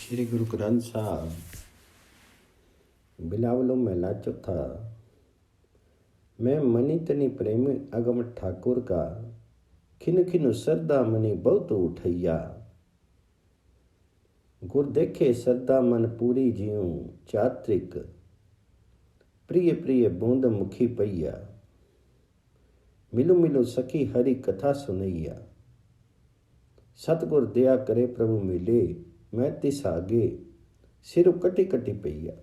श्री गुरु ग्रंथ साहब बिलावलों में लाचो था। मैं मनी तनी प्रेमी अगम ठाकुर का खिन खिन श्रद्धा मनी बहुत उठैया। गुर देखे श्रद्धा मन पूरी जियूं चात्रिक प्रिय प्रिय बूंद मुखी पैया। मिलू मिलू सखी हरि कथा सुनैया। सतगुर दया करे प्रभु मिले मैं तिस आगे सिर कटी कटी पैया।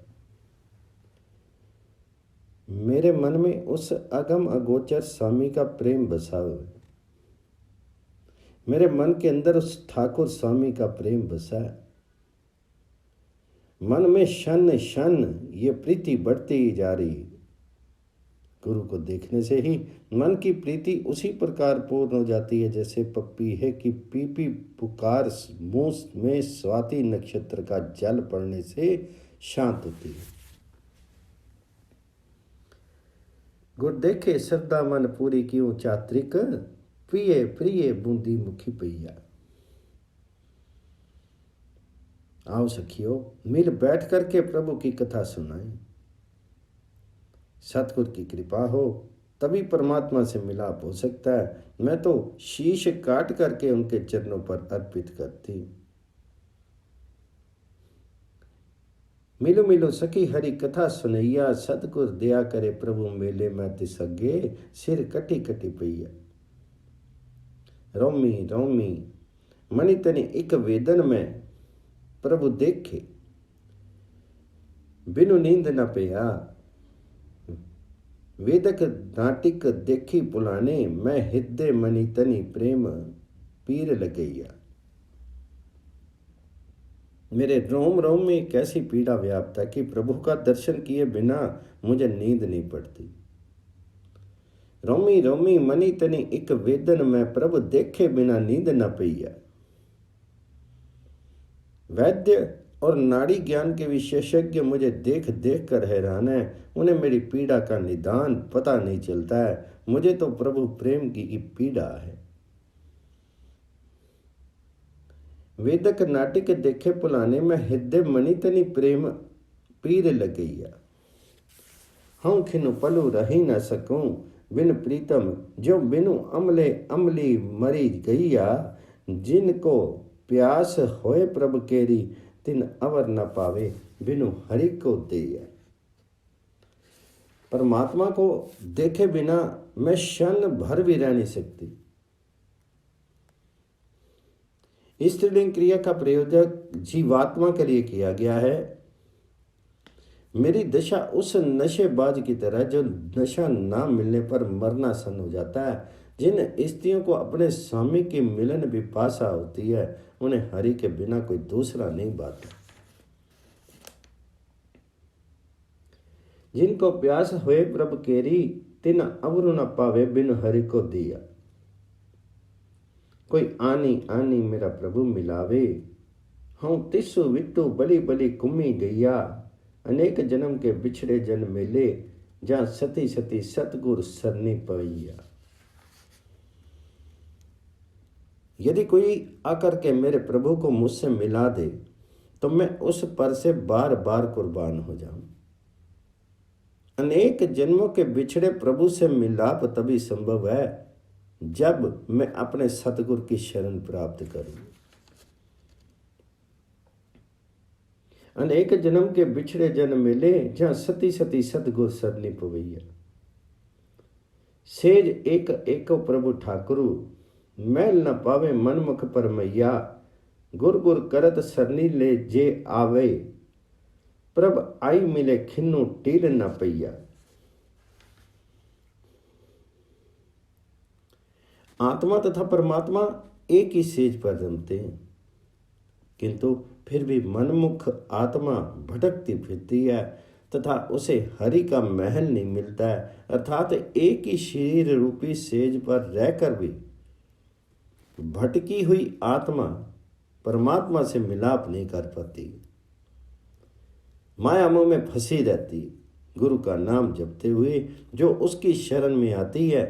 मेरे मन में उस अगम अगोचर स्वामी का प्रेम बसा है। मेरे मन के अंदर उस ठाकुर स्वामी का प्रेम बसा है। मन में शन शन ये प्रीति बढ़ती ही जा रही। गुरु को देखने से ही मन की प्रीति उसी प्रकार पूर्ण हो जाती है जैसे पप्पी है कि पीपी पुकार मुंह में स्वाति नक्षत्र का जल पड़ने से शांत होती है। गुर देखे श्रद्धा मन पूरी क्यों चात्रिक प्रिय प्रिय बूंदी मुखी पैया। आओ सखियो मिल बैठ करके प्रभु की कथा सुनाएं। सतगुर की कृपा हो तभी परमात्मा से मिलाप हो सकता है। मैं तो शीश काट करके उनके चरणों पर अर्पित करती। मिलो मिलो सखी हरि कथा सुनैया। सतगुर दया करे प्रभु मेले मैं तिस अगे सिर कटी कटी पैया। रोमी रोमी मनी तनी एक वेदन में प्रभु देखे बिनु नींद न पया। वेदक नाटिक देखी पुलाने मैं हृदय मनी तनी प्रेम पीर लगैया। मेरे रोम रोम में कैसी पीड़ा व्याप्त है कि प्रभु का दर्शन किए बिना मुझे नींद नहीं पड़ती। रोमी रोमी मनी तनी एक वेदन में प्रभु देखे बिना नींद न पैया। वैद्य और नाड़ी ज्ञान के विशेषज्ञ मुझे देख देख कर हैरान है। उन्हें मेरी पीड़ा का निदान पता नहीं चलता है। मुझे तो प्रभु प्रेम की पीड़ा है। वेदक नाटिक देखे पुलाने में हृदय मणि तनी प्रेम पीर लगैया। हम खिनु पलू रही न सकूं बिन प्रीतम जो बिनु अमले अमली मरी गैया। जिनको प्यास होए प्रभु केरी तिन अवर न पावे बिनु हरि को देया। परमात्मा को देखे बिना मैं क्षण भर भी रह नहीं सकती। स्त्रीलिंग क्रिया का प्रयोजक जीवात्मा के लिए किया गया है। मेरी दशा उस नशेबाज की तरह जो नशा ना मिलने पर मरना सन हो जाता है। जिन स्त्रियों को अपने स्वामी की मिलन विपाशा होती है उन्हें हरि के बिना कोई दूसरा नहीं बाता। जिनको प्यास हुए प्रभु केरी तिन अवरु न पावे बिन हरि को दिया। कोई आनी आनी मेरा प्रभु मिलावे हूँ तिसु विटू बली बली कुम्मी गैया। अनेक जन्म के बिछड़े जन मेले जहाँ सती सती सतगुर सरनी पवैया। यदि कोई आकर के मेरे प्रभु को मुझसे मिला दे तो मैं उस पर से बार बार कुर्बान हो जाऊं। अनेक जन्मों के बिछड़े प्रभु से मिलाप तभी संभव है जब मैं अपने सतगुर की शरण प्राप्त करूं। अनेक जन्म के बिछड़े जन मिले जहां सती सती सतगुर सरनी पवैया। सेज एक एको प्रभु ठाकुरु मैल न पावे मनमुख पर मैया। गुर गुर करत सरनी ले जे आवे प्रभ आई मिले खिन्नु टील न पैया। आत्मा तथा परमात्मा एक ही सेज पर जमते हैं किंतु फिर भी मनमुख आत्मा भटकती फिरती है तथा उसे हरि का महल नहीं मिलता है। अर्थात एक ही शरीर रूपी सेज पर रहकर भी भटकी हुई आत्मा परमात्मा से मिलाप नहीं कर पाती। माया मोह में फंसी रहती। गुरु का नाम जपते हुए जो उसकी शरण में आती है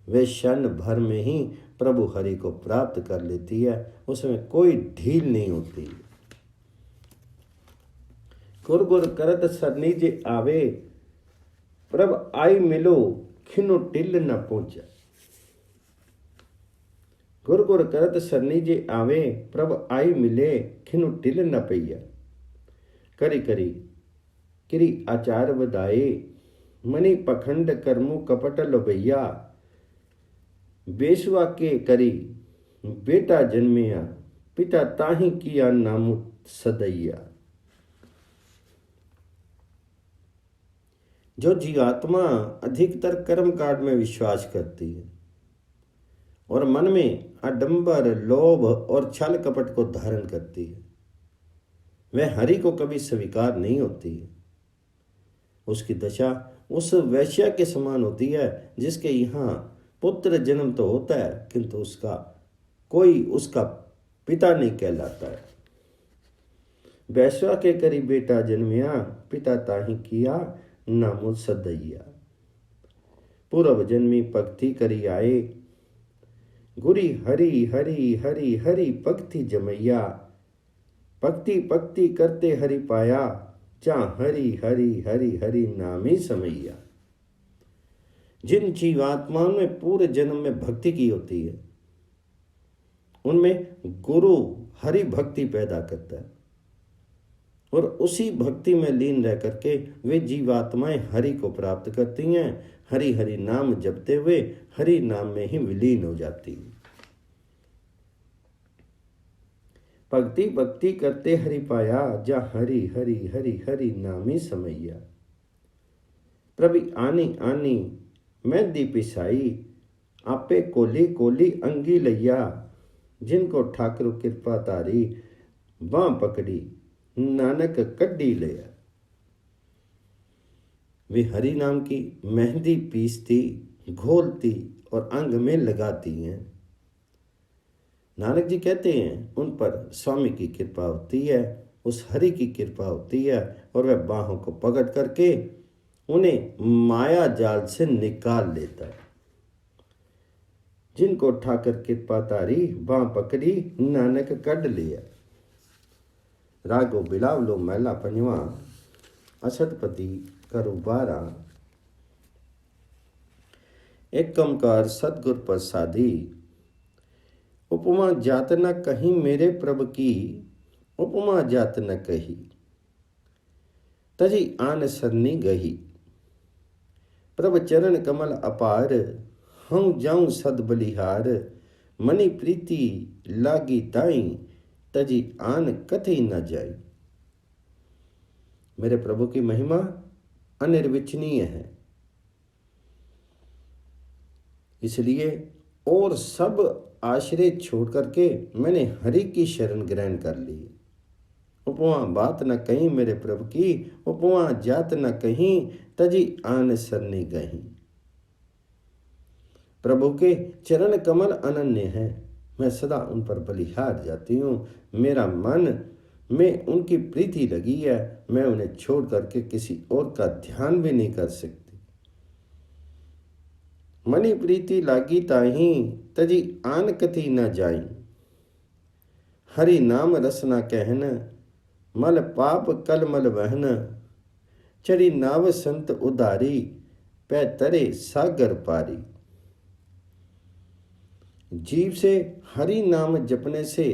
वे क्षण भर में ही प्रभु हरि को प्राप्त कर लेती है। उसमें कोई ढील नहीं होती। गुर गुर करत सरनी जे आवे, प्रभ आई मिलो खिनो टिल न पहुंचा। गुर गुर करत सरनी जे आवे, प्रभ आई मिले खिनो टिल न पईया। करी करी किरी आचार बधाए, मनी पखंड कर्मु कपट लोभैया। बेसुआ के करी बेटा जन्मिया, पिता ताही किया नाम सदैया। जो जीवात्मा अधिकतर कर्म कांड में विश्वास करती है और मन में आडंबर, लोभ और छल कपट को धारण करती है, वह हरि को कभी स्वीकार नहीं होती है। उसकी दशा उस वैश्या के समान होती है जिसके यहाँ पुत्र जन्म तो होता है किंतु कोई उसका पिता नहीं कहलाता है। वैश्या के करी बेटा जन्मिया, पिता ताही किया नामो सदैया। पूर्व जन्मी भक्ति करी आए, गुरी हरि हरि हरि हरि भक्ति जमैया। भक्ति भक्ति करते हरि पाया, जहाँ हरि हरि हरि हरि नामी समैया। जिन जीवात्माओं ने पूरे जन्म में भक्ति की होती है, उनमें गुरु हरि भक्ति पैदा करता है और उसी भक्ति में लीन रह करके वे जीवात्माएं हरि को प्राप्त करती हैं। हरि हरि नाम जपते हुए हरि नाम में ही विलीन हो जाती हैं। भक्ति भक्ति करते हरि पाया, जा हरि हरि हरि हरि नामी समैया। प्रभु आनी आनी मेहंदी पिसाई, आपे कोली कोली अंगी लैया। जिनको ठाकुर कृपा तारी, बाँ पकड़ी नानक कड्डी लिया। वे हरि नाम की मेहंदी पीसती, घोलती और अंग में लगाती हैं। नानक जी कहते हैं उन पर स्वामी की कृपा होती है, उस हरि की कृपा होती है और वह बाहों को पकड़ करके उन्हें माया जाल से निकाल लेता है। जिनको ठाकर कृपा तारी, बाँ पकड़ी नानक कड लिया। रागो बिलावलो मैला पंजवा, असतपति करु बारा। एकमकार सतगुर प्रसादी, उपमा जात न कहीं मेरे प्रभ की, उपमा जात न कही। तजी आन सरनी गही, प्रभ चरण कमल अपार। हूँ जाऊं सद बलिहार, मनी प्रीति लागी ताई। तजी आन कथी न जाई। मेरे प्रभु की महिमा अनिर्वचनीय है, इसलिए और सब आश्रय छोड़ करके मैंने हरि की शरण ग्रहण कर ली। उपमा बात न कहीं मेरे प्रभु की, उपमा जात न कहीं। तजी आन सरनी गही। प्रभु के चरण कमल अनन्य है, मैं सदा उन पर बलिहार जाती हूँ। मेरा मन में उनकी प्रीति लगी है, मैं उन्हें छोड़ करके किसी और का ध्यान भी नहीं कर सकती। मनी प्रीति लागी ताही, तजी आन कथी न जाई। हरि नाम रसना कहन, मल पाप कल मल वहन। चढ़ी नाव संत उदारी, पै तरे सागर पारी। जीव से हरि नाम जपने से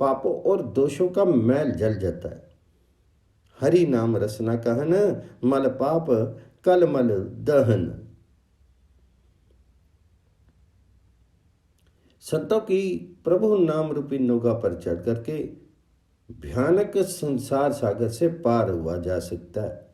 पापों और दोषों का मैल जल जाता है। हरि नाम रसना कहन, मल पाप कल मल दहन। संतों की प्रभु नाम रूपी नौका पर चढ़ करके भयानक संसार सागर से पार हुआ जा सकता है।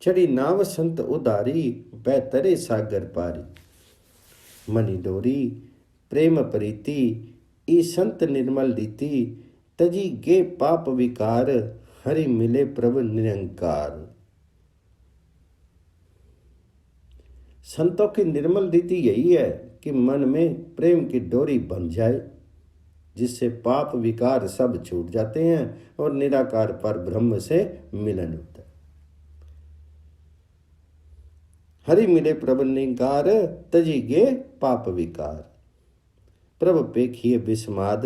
चढ़ी नाव संत उदारी, बैतरे सागर पारी। मनी डोरी प्रेम प्रीति, ई संत निर्मल रीति। तजी गे पाप विकार, हरि मिले प्रभु निरंकार। संतों की निर्मल रीति यही है कि मन में प्रेम की डोरी बंध जाए, जिससे पाप विकार सब छूट जाते हैं और निराकार पर ब्रह्म से मिलन होता है। हरि मिले प्रभु निरंकार, तजी गे पाप विकार। प्रभु पेखिए विस्माद,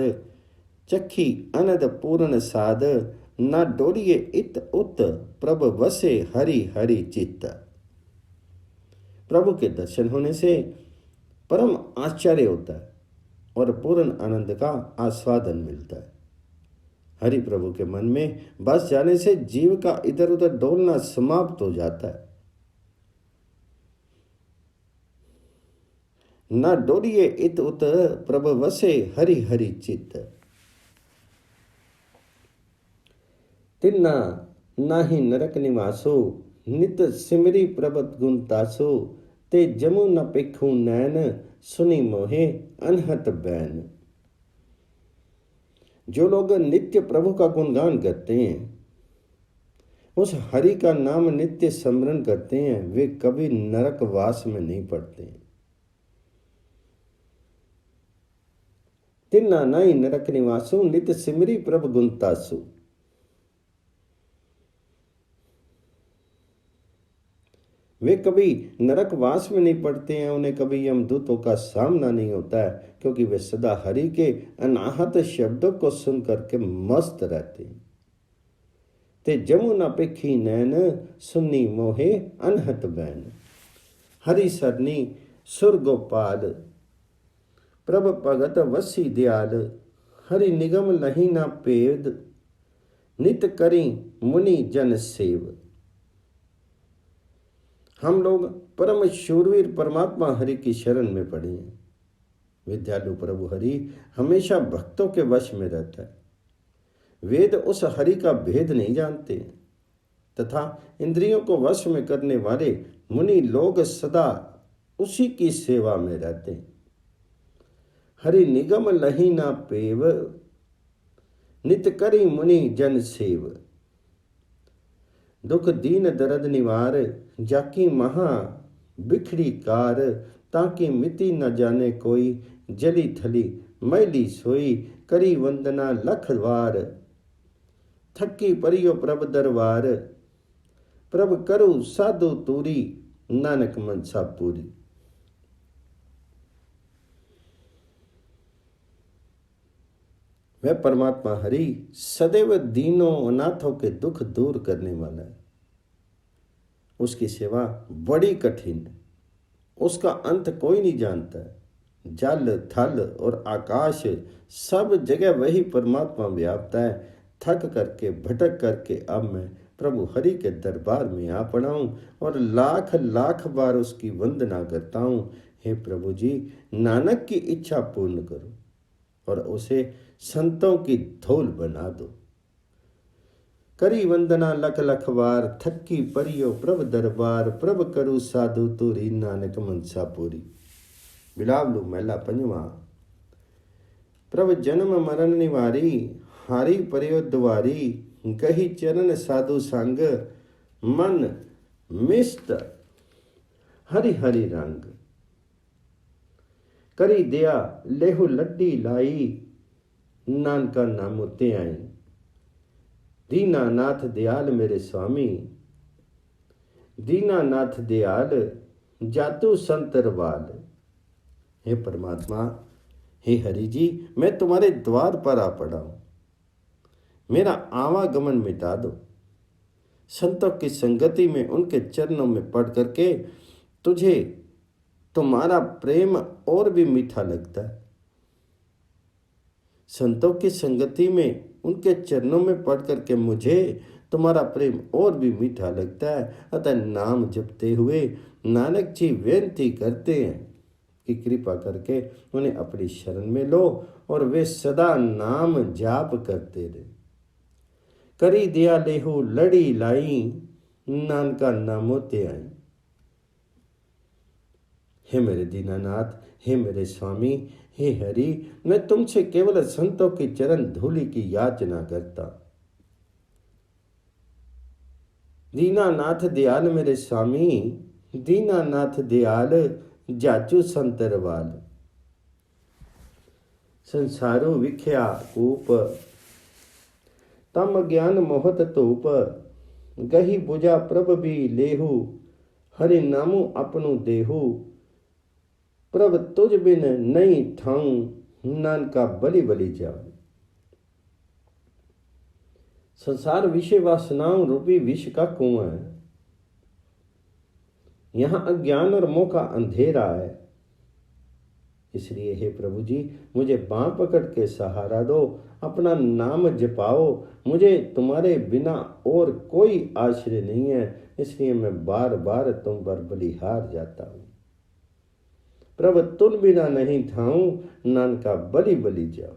चखी अनद पूर्ण साध, ना डोरिए इत उत, प्रभ वसे हरि हरि चित्त। प्रभु के दर्शन होने से परम आश्चर्य होता है और पूर्ण आनंद का आस्वादन मिलता है। हरि प्रभु के मन में बस जाने से जीव का इधर उधर डोलना समाप्त हो जाता है। न डोरिए इत उत, प्रभ वसे हरि हरि चित्त। तिन्ना नाही नरक निवासो, नित सिमरी प्रभत गुण तासो, ते जमु न पेखू नैन, सुनी मोहे अनहत बैन। जो लोग नित्य प्रभु का गुणगान करते हैं, उस हरि का नाम नित्य स्मरण करते हैं, वे कभी नरक वास में नहीं पड़ते। तिन्ना नाई नरक निवासो, नित सिमरी प्रभ गुण तासु। वे कभी नरक वास में नहीं पड़ते हैं, उन्हें कभी यमदूतों का सामना नहीं होता है, क्योंकि वे सदा हरि के अनाहत शब्दों को सुन करके मस्त रहते हैं। ते जमुना पेखी नैन, सुन्नी मोहे अनहत बैन। हरि सरनी सुर गोपाल, प्रभ भगत वसी दयाल, हरि निगम लही ना पेद, नित करी मुनि जन सेव। हम लोग परम शूरवीर परमात्मा हरि की शरण में पड़े हैं। विद्यालु प्रभु हरि हमेशा भक्तों के वश में रहता है। वेद उस हरि का भेद नहीं जानते तथा इंद्रियों को वश में करने वाले मुनि लोग सदा उसी की सेवा में रहते हैं। हरि निगम लही ना पेव, नित करी मुनि जन सेव। दुख दीन दर्द निवार, जाकी महा बिखड़ी कार, ताकि मिति न जाने कोई, जली थली मैली सोई, करी वंदना लख वार, थकी परियो प्रभ दरबार, प्रभ करु साधु तूरी, नानक मनसा पूरी। वह परमात्मा हरि सदैव दीनों अनाथों के दुख दूर करने वाला है। उसकी सेवा बड़ी कठिन है, उसका अंत कोई नहीं जानता है। जल थल और आकाश सब जगह वही परमात्मा व्याप्त है। थक करके भटक करके अब मैं प्रभु हरि के दरबार में आ पड़ा हूँ और लाख लाख बार उसकी वंदना करता हूँ। हे प्रभु जी, नानक की इच्छा पूर्ण करो और उसे संतों की धौल बना दो। करी वंदना लख लख बार, थकी परियो प्रभ दरबार, प्रभ करू साधु तूरी, नानक मनसा पूरी। बिलावलू महला पंजवा। प्रभ जन्म मरण निवारी, हारी परियो द्वारी, गही चरण साधु संग, मन मिस्त हरि हरि रंग। करी दया लेहु लड्डी लाई, नानका नाम ते आई। दीनानाथ दयाल मेरे स्वामी, दीनानाथ दयाल जातु संतरवाल। हे परमात्मा, हे हरि जी, मैं तुम्हारे द्वार पर आ पड़ा हूं, मेरा आवागमन मिटा दो। संतों की संगति में उनके चरणों में पड़ करके तुझे तुम्हारा प्रेम और भी मीठा लगता है। संतों की संगति में उनके चरणों में पड़ करके मुझे तुम्हारा प्रेम और भी मीठा लगता है। अतः नाम जपते हुए नानक जी बेनती करते हैं कि कृपा करके उन्हें अपनी शरण में लो और वे सदा नाम जाप करते रहे। करी दिया लेहू लड़ी लाई, नानका नामो ते आई। हे मेरे दीनानाथ, हे मेरे स्वामी, हे हरि, मैं तुमसे केवल संतों की चरण धूलि की याचना करता। दीनानाथ दयाल मेरे स्वामी, दीनानाथ दयाल जाचू संतरवाल। संसारो विख्या कूप, तम ज्ञान मोहत धूप, गही बुझा प्रभ भी लेहू, हरि नामु अपनु देहू। प्रभ तुझ बिन नहीं ठाऊं, नानका बलि बलि जाऊं। संसार विषय वासनाओं रूपी विष का कुआं है। यहां अज्ञान और मोह का अंधेरा है। इसलिए हे प्रभु जी, मुझे बांह पकड़ के सहारा दो, अपना नाम जपाओ। मुझे तुम्हारे बिना और कोई आश्रय नहीं है, इसलिए मैं बार बार तुम पर बलिहार जाता हूं। प्रभु तुम बिना नहीं थाऊं, नानका बलि बलि जाओ।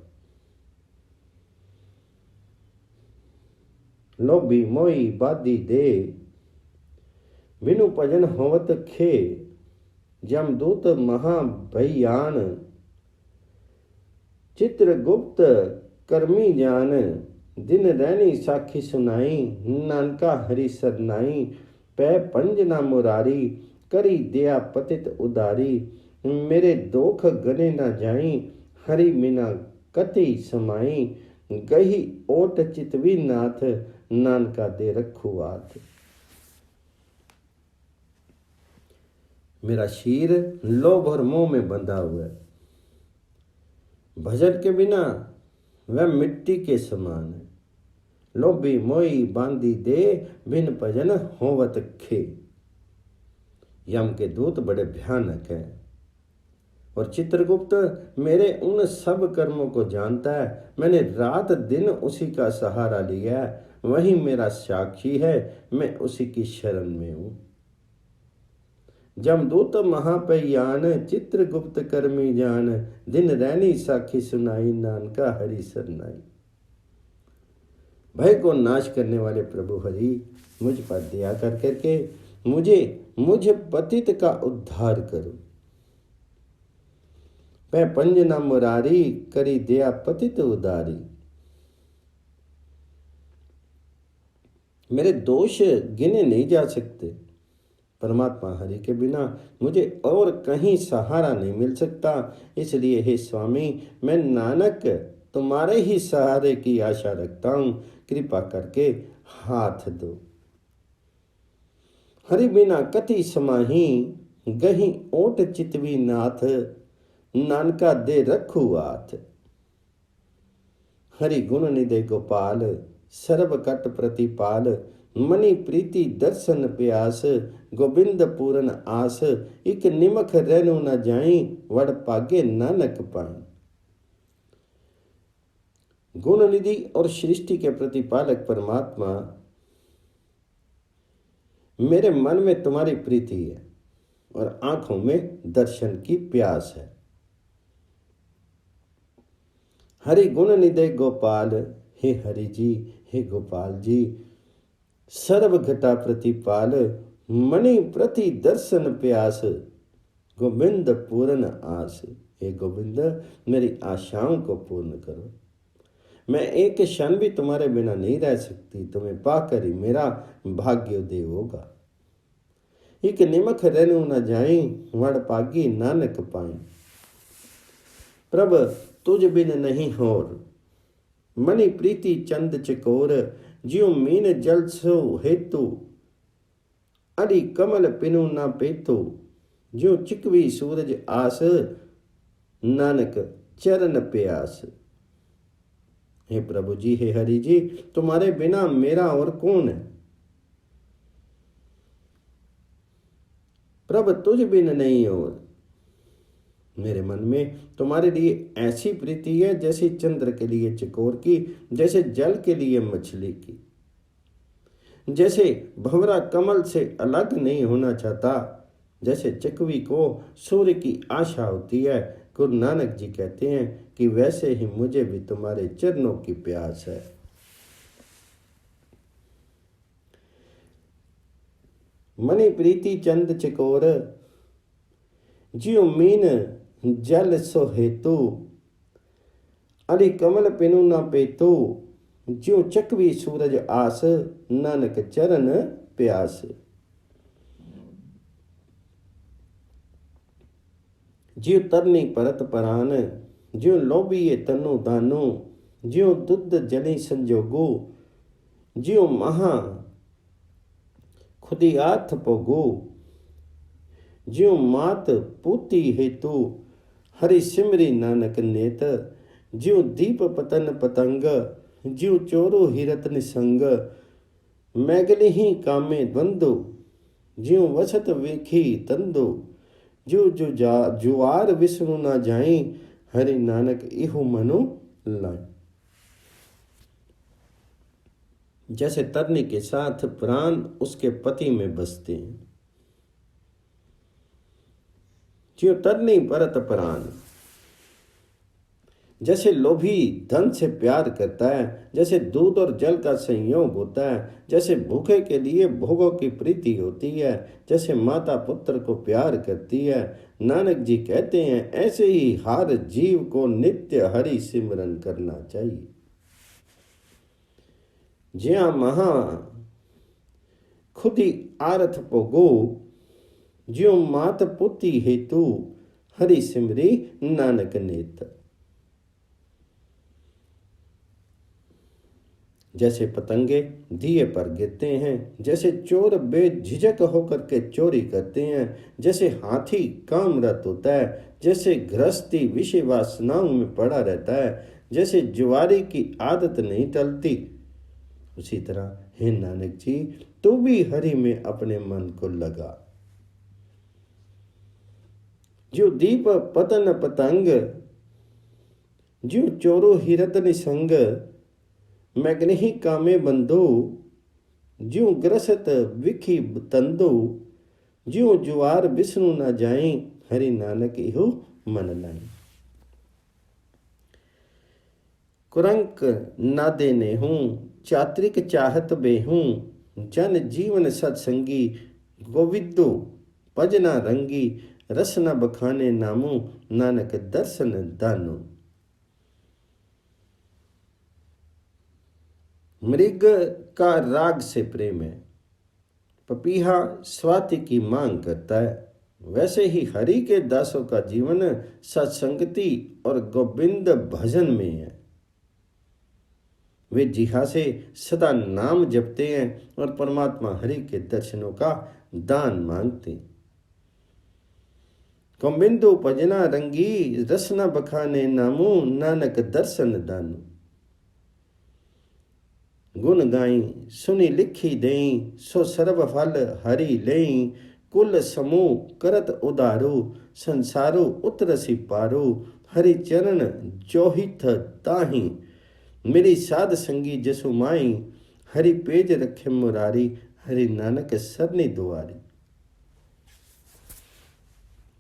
लोभी मोई बादी दे, बिनु भजन होवत खे। जमदूत महाभयान, चित्रगुप्त कर्मी जान। दिन रैनी साखी सुनाई, नानका हरि सरनाई। पै पंज ना मुरारी, करी दया पतित उदारी। मेरे दोख गने ना जाई, हरि बिना कति समाई। गही ओट चितवी नाथ, नानका दे रखू आत। मेरा शीर लोभ और मोह में बंधा हुआ है। भजन के बिना वह मिट्टी के समान है। लोभी मोई बांधी दे, बिन भजन होवत खे। यम के दूत बड़े भयानक हैं और चित्रगुप्त मेरे उन सब कर्मों को जानता है। मैंने रात दिन उसी का सहारा लिया है, वही मेरा साक्षी है, मैं उसी की शरण में हूं। जमदूत महापयान, चित्रगुप्त कर्मी जान। दिन रैनी साखी सुनाई, नानका हरि सरनाई। भय को नाश करने वाले प्रभु हरि, मुझ पर दया कर करके मुझे पतित का उद्धार करो। पै पंज ना मुरारी, करी दया पतित उदारी। मेरे दोष गिने नहीं जा सकते। परमात्मा हरि के बिना मुझे और कहीं सहारा नहीं मिल सकता। इसलिए हे स्वामी, मैं नानक तुम्हारे ही सहारे की आशा रखता हूं। कृपा करके हाथ दो। हरि बिना कति समाही, गही ओट चितवी नाथ। नानका दे रखू आथ। हरि गुण निधे गोपाल, सर्व कट प्रतिपाल। मणि प्रीति दर्शन प्यास, गोविंद पूरन आस। इक निमख रहनु न जाई, वड पागे नानक पाई। गुण निधि और सृष्टि के प्रतिपालक परमात्मा, मेरे मन में तुम्हारी प्रीति है और आंखों में दर्शन की प्यास है। हरि गुण निधे गोपाल, हे हरि जी, हे गोपाल जी। सर्व घटा प्रतिपाल, मणि प्रति दर्शन प्यास। गोविंद पूर्ण आस, हे गोविंद मेरी आशाओं को पूर्ण करो। मैं एक क्षण भी तुम्हारे बिना नहीं रह सकती, तुम्हें पाकर ही मेरा भाग्योदय होगा। एक निमख रहनु न जाई, वड़ पागी नानक पाई। प्रभ तुझ बिन नहीं होर, मणि प्रीति चंद चकोर। ज्यों मीन जल सो हेतु, अरि कमल पिनु ना पेतु। ज्यों चिकवी सूरज आस, नानक चरण प्यास। हे प्रभु जी, हे हरि जी, तुम्हारे बिना मेरा और कौन है। प्रभु तुझ बिन नहीं और। मेरे मन में तुम्हारे लिए ऐसी प्रीति है जैसे चंद्र के लिए चकोर की, जैसे जल के लिए मछली की। जैसे भंवरा कमल से अलग नहीं होना चाहता, जैसे चकवी को सूर्य की आशा होती है। गुरु नानक जी कहते हैं कि वैसे ही मुझे भी तुम्हारे चरणों की प्यास है। मणि प्रीति चंद चकोर, ज्यों मीन जल सो हेतु। अरि कमल पिनु ना पेतु। ज्यों चकवी सूरज आस, नानक चरण प्यास। ज्यों तरनी परत परान, ज्यों लोभिए तनु दानु। ज्यों दुध जनि संजोगु, ज्यों महा खुदियाथ पोगु। ज्यों मात पूती हेतु, हरि सिमरी नानक नेत। ज्यों दीप पतन पतंग, ज्यों चोरो हिरत निसंग, मैगली ही कामे द्वंदो, ज्यों वसत वेखी तंदो, जो जुआर विष्णु ना जाई, हरि नानक इहो मनो लाए। जैसे तरनी के साथ प्राण उसके पति में बसते हैं, ज्यों तरनी परत प्राण। जैसे लोभी धन से प्यार करता है, जैसे दूध और जल का संयोग होता है, जैसे भूखे के लिए भोगों की प्रीति होती है, जैसे माता पुत्र को प्यार करती है, नानक जी कहते हैं ऐसे ही हर जीव को नित्य हरि सिमरन करना चाहिए। ज्या महा खुदी आरथ पोगो, ज्यों मात पुती हेतु, हरि सिमरी नानक नेत। जैसे पतंगे दिए पर गिरते हैं, जैसे चोर बेझिझक होकर के चोरी करते हैं, जैसे हाथी कामरत होता है, जैसे गृहस्थी विषय वासनाओं में पड़ा रहता है, जैसे जुआरी की आदत नहीं टलती, उसी तरह हे नानक जी तू भी हरि में अपने मन को लगा। जो दीप पतन पतंग, जो चोरो हिरत निसंग, मैगनही कामे बंदो, ज्यों ग्रसत विखी तंदो, ज्यों जुआर विष्णु न जाए, हरि नानक इहो मन लाई। कुरंक नादे ने हूँ, चात्रिक चाहत बेहूँ, जन जीवन सत्संगी, गोविंदो भजना रंगी, रस न बखाने नामू, नानक दर्शन दानो। मृग का राग से प्रेम है, पपीहा स्वाति की मांग करता है, वैसे ही हरि के दासों का जीवन सत्संगति और गोविंद भजन में है। वे जिहा से सदा नाम जपते हैं और परमात्मा हरि के दर्शनों का दान मांगते हैं। गोविंदो भजना रंगी, रसना बखाने नामू, नानक दर्शन दानू। गुण गाई सुनी लिखी देई, सो सर्व फल हरि लेई, कुल समूह करत उदारू, संसारो उतरसी पारू, हरि चरण जोहित ताही, मेरी साध संगी जसु माई, हरि पेज रखे मुरारी, हरि नानक सरनी दुआरी।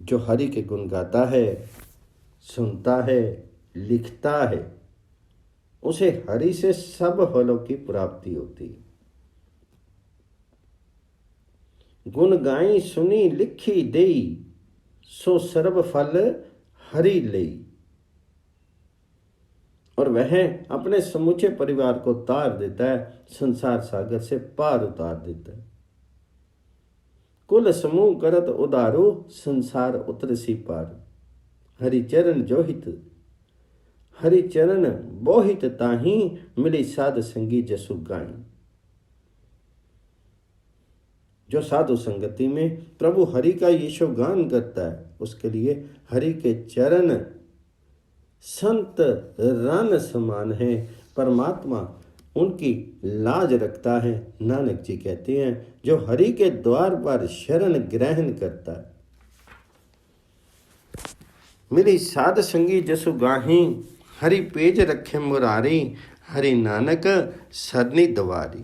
जो हरि के गुण गाता है, सुनता है, लिखता है, उसे हरि से सब फलों की प्राप्ति होती है। गुण गाई सुनी लिखी देई, सो सर्व फल हरि लेई। और वह अपने समूचे परिवार को तार देता है, संसार सागर से पार उतार देता है। कुल समूह करत उदारो, संसार उतरसी पार, हरि चरण जोहित, हरि चरण बोहित ताही, मिली साध संगी जसु गाई। जो साधु संगति में प्रभु हरि का यशो गान करता है, उसके लिए हरि के चरण संत रन समान है। परमात्मा उनकी लाज रखता है। नानक जी कहते हैं, जो हरि के द्वार पर शरण ग्रहण करता है, मेरी साध संगी जसु गाही, हरि पेज रखे मुरारी, हरि नानक सरनी दवारी।